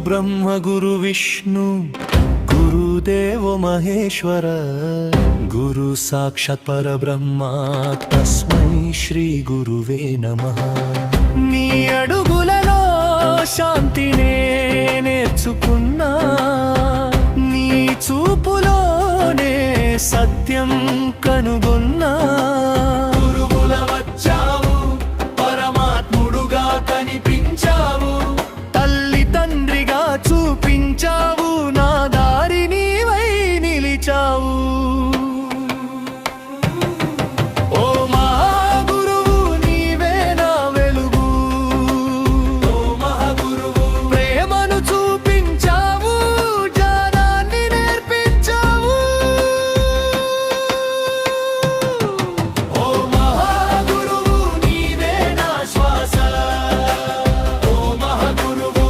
ब्रह्म गुरु विष्णु गुरुदेव महेश्वर गुरु साक्षात् परब्रह्म तस्मै श्री गुरुवे नमः। నీ అడుగులలో శాంతినే నేర్చుకున్నా, నీ చూపులోనే సత్యం కనుగొన్నా। గురువుల వచ్చావు, పరమాత్ముడుగా కనిపించావు, తండ్రిగా చూపించావు, నా దారి నీవై నిలిచావు। ఓ మహాగురువు నీవే నా వెలుగు, ఓ మహాగురువు ప్రేమను చూపించావు, జ్ఞానాన్ని నేర్పించావు। ఓ మహాగురువు నీవే నా శ్వాస, ఓ మహాగురువు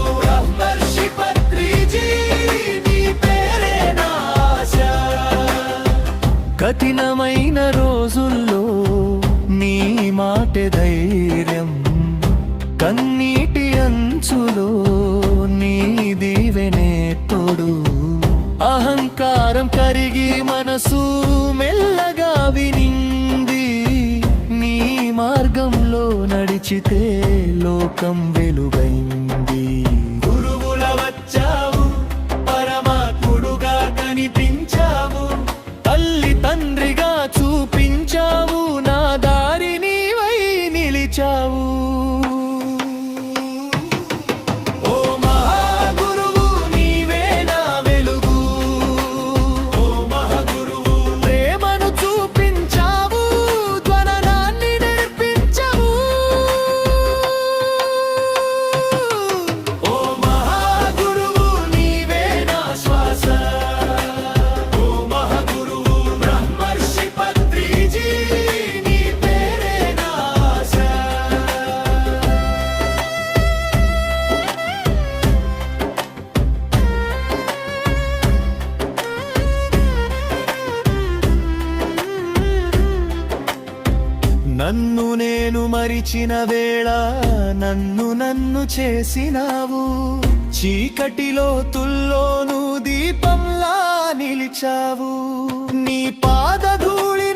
కఠినమైన రోజుల్లో నీ మాటే ధైర్యం, కన్నీటి అంచులో నీ దీవెనే తోడు। అహంకారం కరిగి మనసు మెల్లగా వినింది, నీ మార్గంలో నడిచితే లోకం వెలుగైంది। గురువుల వచ్చావు, పరమాత్ముడుగా కనిపించావు, తండ్రిగా చూపించావు, నా దారి నీవై నిలిచావు। ఓ మహాగురువు నీవే నా వెలుగు, ఓ మహాగురువు ప్రేమను చూపించావు, జ్ఞానాన్ని నేర్పించావు। ఓ మహాగురువు నీవే నా శ్వాస, నన్ను నేను మరిచిన వేళ నన్ను చేసినావు, చీకటిలో తుల్లోను దీపంలా నిలిచావు। నీ పాదధూళి